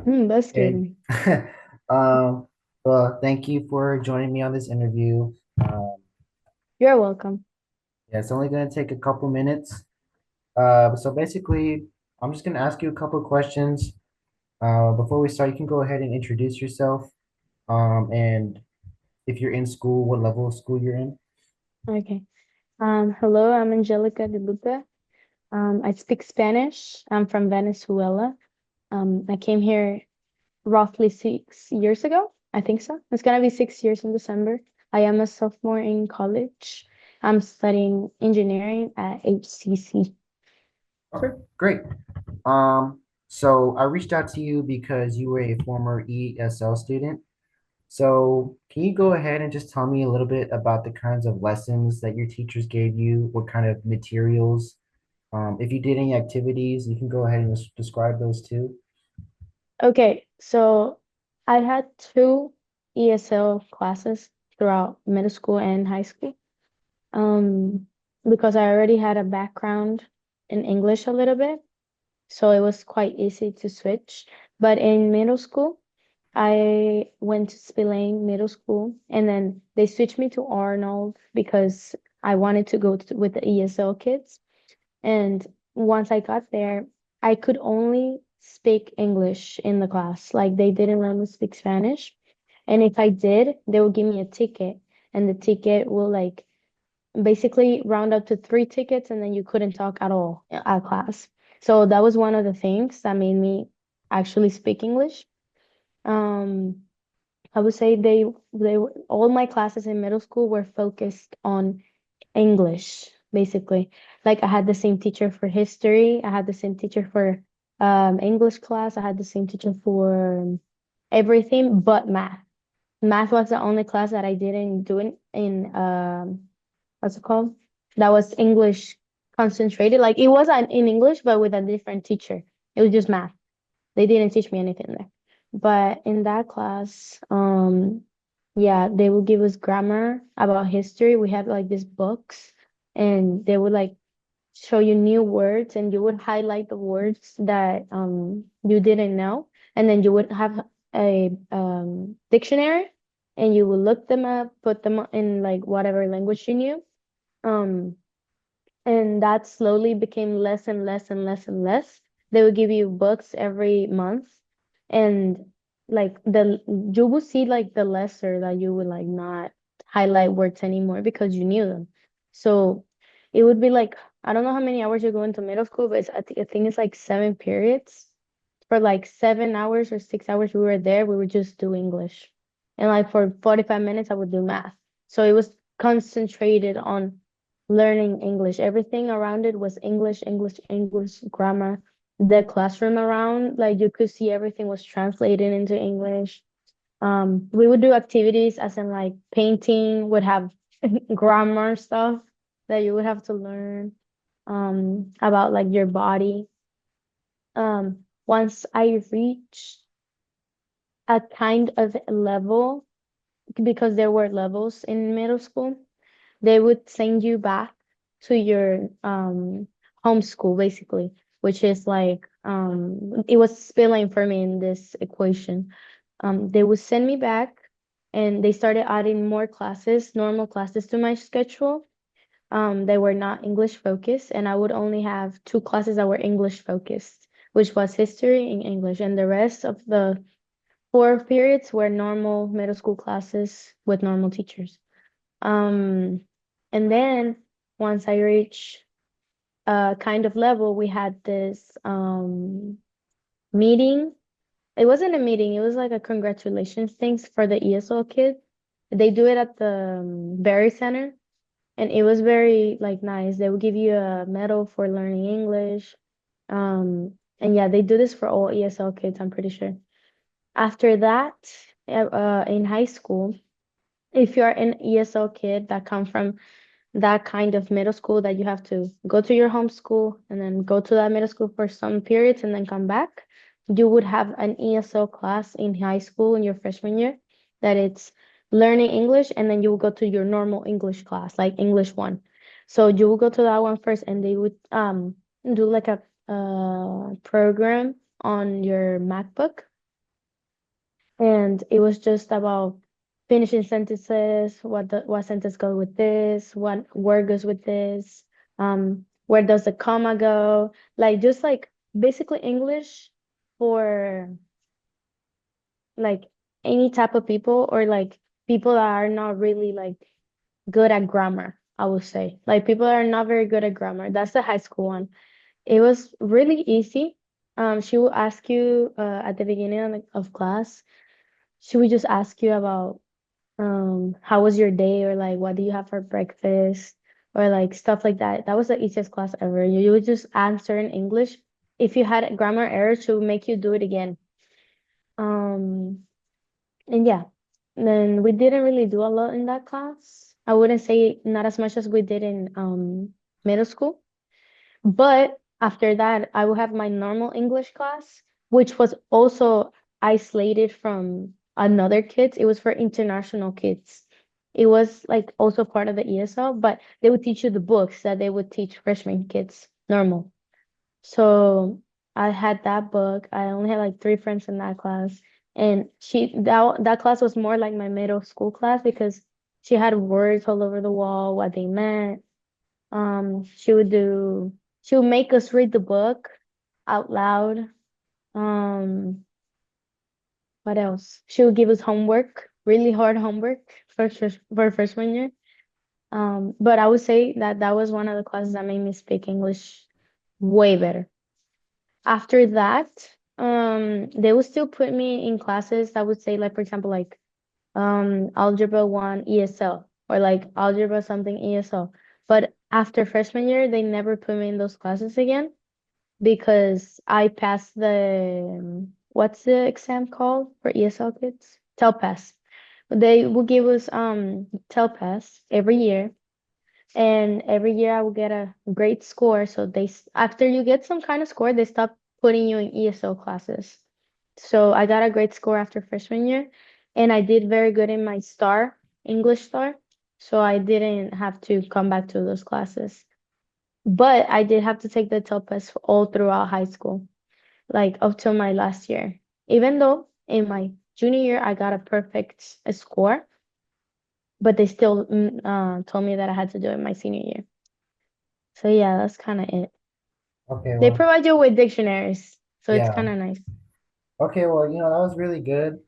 That's Hey, good. um, well, thank you for joining me on this interview. Um, You're welcome. yeah, it's only going to take a couple minutes. So basically, I'm just going to ask you a couple of questions. Before we start, you can go ahead and introduce yourself. And if you're in school, what level of school you're in. Okay. Hello, I'm Angelica de Luca. I speak Spanish. I'm from Venezuela. I came here roughly 6 years ago. I think so. It's gonna be 6 years in December. I am a sophomore in college. I'm studying engineering at HCC. Okay, great. So I reached out to you because you were a former ESL student. So, can you go ahead and just tell me a little bit about the kinds of lessons that your teachers gave you? What kind of materials? If you did any activities, you can go ahead and just describe those too. Okay, so I had two ESL classes throughout middle school and high school. Um, because I already had a background in English a little bit, so it was quite easy to switch. But in middle school, I went to Spillane Middle School, and then they switched me to Arnold because I wanted to go with the ESL kids. And once I got there, I could only speak English in the class. Like they didn't let me speak Spanish. And if I did, they would give me a ticket, and the ticket will like basically round up to 3 tickets and then you couldn't talk at all at class. So that was one of the things that made me actually speak English. Um, I would say all my classes in middle school were focused on English, basically. Like I had the same teacher for history, I had the same teacher for English class, I had the same teacher for everything but math. Math was the only class that I didn't do in what's it called? That was English concentrated. Like it was in English, but with a different teacher. It was just math. They didn't teach me anything there. But in that class, yeah, they would give us grammar about history. We had like these books, and they would like show you new words, and you would highlight the words that you didn't know, and then you would have a dictionary, and you would look them up, put them in like whatever language you knew. Um, and that slowly became less and less and less and less. They would give you books every month, and like the you would see like the lesser that you would like not highlight words anymore because you knew them. So it would be like I don't know how many hours you go into middle school, but I think it's like 7 periods. For like 7 hours or 6 hours we were there, we would just do English. And like for 45 minutes I would do math. So it was concentrated on learning English. Everything around it was English, English, English, grammar. The classroom around, like you could see everything was translated into English. We would do activities as in like painting would have grammar stuff that you would have to learn about like your body. Once I reached a kind of level, because there were levels in middle school, they would send you back to your homeschool basically, which is like it was spilling for me in this equation. They would send me back, and they started adding more classes, normal classes to my schedule. They were not English focused, and I would only have two classes that were English focused, which was history and English, and the rest of the 4 periods were normal middle school classes with normal teachers. Um, and then once I reached a kind of level, we had this meeting. It wasn't a meeting, it was like a congratulations things for the ESL kid. They do it at the Berry Center, and it was very like nice. They would give you a medal for learning English. And yeah, they do this for all ESL kids, I'm pretty sure. After that, in high school, if you're an ESL kid that come from that kind of middle school that you have to go to your home school and then go to that middle school for some periods and then come back, you would have an ESL class in high school in your freshman year that it's learning English, and then you will go to your normal English class, like English 1. So you will go to that one first, and they would do like a program on your MacBook, and it was just about finishing sentences, what sentence go with this, what word goes with this, where does the comma go, like just like basically English for like any type of people, or like people that are not really like good at grammar, I would say. Like people that are not very good at grammar. That's the high school one. It was really easy. She will ask you at the beginning of class, she would just ask you about how was your day, or like what do you have for breakfast, or like stuff like that. That was the easiest class ever. You would just answer in English. If you had grammar errors, she would make you do it again. Um, and yeah, then we didn't really do a lot in that class. I wouldn't say not as much as we did in middle school. But after that, I will have my normal English class, which was also isolated from another kids. It was for international kids. It was like also part of the ESL, but they would teach you the books that they would teach freshman kids normal. So I had that book. I only had like three friends in that class, and that class was more like my middle school class because she had words all over the wall, what they meant. She would make us read the book out loud. Um, what else? She would give us homework, really hard homework for freshman year. But I would say that that was one of the classes that made me speak English way better. After that, they would still put me in classes that would say, like, for example, like algebra 1 ESL, or like algebra something ESL. But after freshman year, they never put me in those classes again because I passed the what's the exam called for ESL kids? TELPAS. They will give us TELPAS every year, and every year I will get a great score. So after you get some kind of score, they stop putting you in ESL classes. So I got a great score after freshman year, and I did very good in my star, English star. So I didn't have to come back to those classes. But I did have to take the TELPAS all throughout high school, like up till my last year. Even though in my junior year I got a perfect score, but they still told me that I had to do it my senior year. So yeah, that's kind of it. Okay, They well, provide you with dictionaries, so it's yeah. kind of nice. Okay, well, that was really good.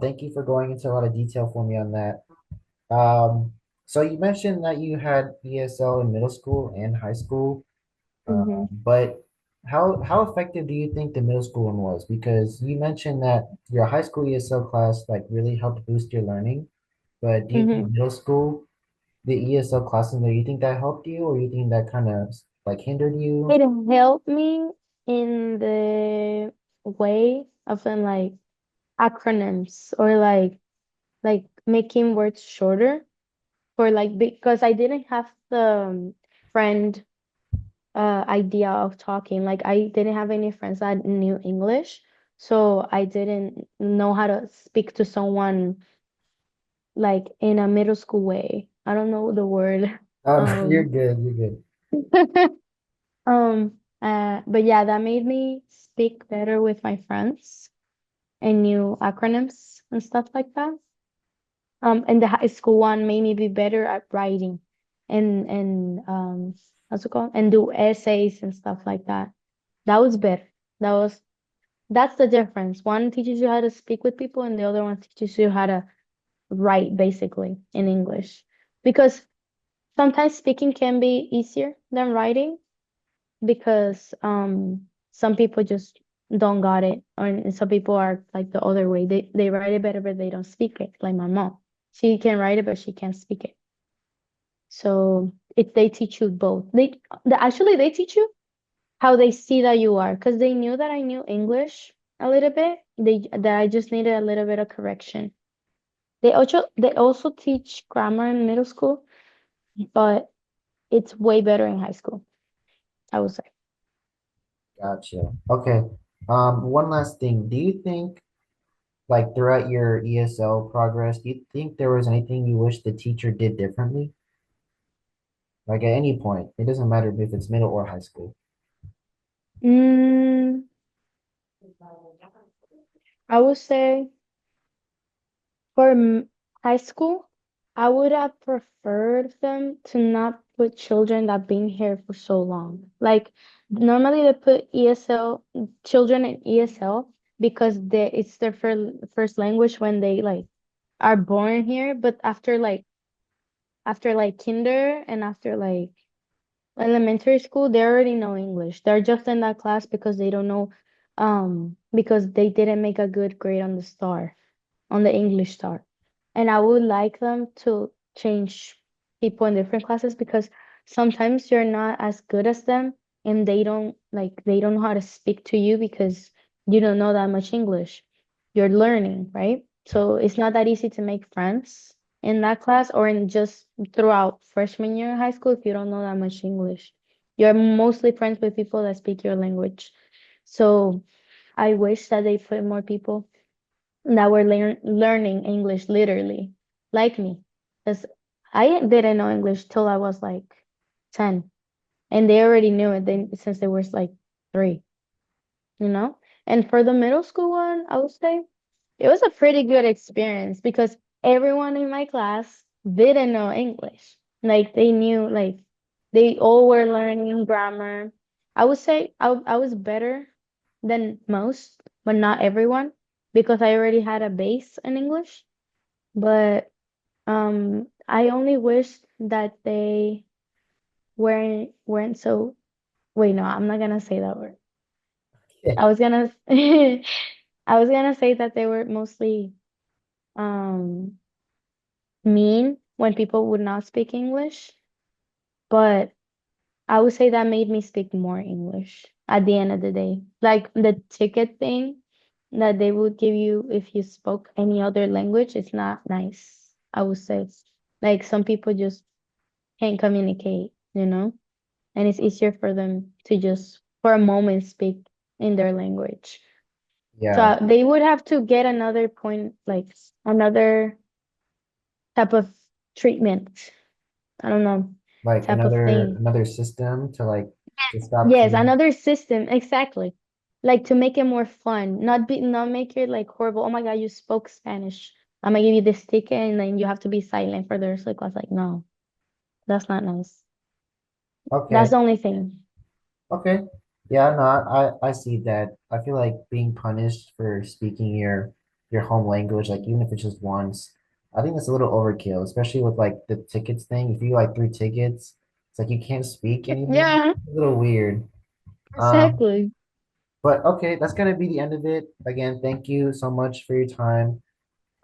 Thank you for going into a lot of detail for me on that. Um, so you mentioned that you had ESL in middle school and high school. Hmm. But how effective do you think the middle school one was? Because you mentioned that your high school ESL class like really helped boost your learning, but do you think Hmm. middle school, the ESL classes, do you think that helped you, or you think that kind of like hindered you? It helped me in the way of like acronyms, or like making words shorter, for like because I didn't have the friend idea of talking. Like I didn't have any friends that knew English, so I didn't know how to speak to someone like in a middle school way. I don't know the word. You're Um, good. You're good. but yeah, that made me speak better with my friends and new acronyms and stuff like that. And the high school one made me be better at writing and what's it called? And do essays and stuff like that. That was better. That was that's the difference. One teaches you how to speak with people, and the other one teaches you how to write basically in English. Because sometimes speaking can be easier than writing, because some people just don't got it, or and some people are like the other way. They write it better, but they don't speak it. Like my mom, she can write it, but she can't speak it. So if they teach you both, actually they teach you how they see that you are, because they knew that I knew English a little bit. That I just needed a little bit of correction. They also teach grammar in middle school, but it's way better in high school, I would say. Gotcha. Okay. One last thing. Do you think, like throughout your ESL progress, do you think there was anything you wish the teacher did differently? Like at any point, it doesn't matter if it's middle or high school. Mm, I would say. For high school, I would have preferred them to not put children that been here for so long. Like normally they put ESL children in ESL because it's their first language when they like are born here, but after like kinder and after like elementary school, they already know English. They're just in that class because they don't know because they didn't make a good grade on the star on the English Star. And I would like them to change people in different classes because sometimes you're not as good as them and they don't know how to speak to you because you don't know that much English. You're learning, right? So it's not that easy to make friends in that class or in just throughout freshman year in high school if you don't know that much English. You're mostly friends with people that speak your language. So I wish that they put more people that were learning English literally, like me. Because I didn't know English till I was like 10, and they already knew it since they was like 3, you know? And for the middle school one, I would say it was a pretty good experience because everyone in my class didn't know English. Like they knew, like they all were learning grammar. I would say I was better than most, but not everyone because I already had a base in English. But I only wish that they weren't so. Wait, no, I'm not gonna say that word. I was gonna I was gonna say that they were mostly um mean when people would not speak English, but I would say that made me speak more English at the end of the day. Like the ticket thing that they would give you if you spoke any other language, it's not nice, I would say. Like some people just can't communicate, you know? And it's easier for them to just for a moment speak in their language. So Yeah, they would have to get another point, like another type of treatment. I don't know, like type of thing. another system to like to stop Yes, treating. another system, exactly. Like to make it more fun, not make it like horrible. Oh my God, you spoke Spanish. I'm gonna give you this ticket and then you have to be silent for the rest of the class. Like, no, that's not nice. Okay. That's the only thing. Okay. Yeah, no, I see that. I feel like being punished for speaking your home language, like even if it's just once, I think that's a little overkill, especially with like the tickets thing. If you like 3 tickets, it's like you can't speak anymore. Yeah, It's a little weird. Um, exactly. but okay, that's gonna be the end of it. Again, thank you so much for your time.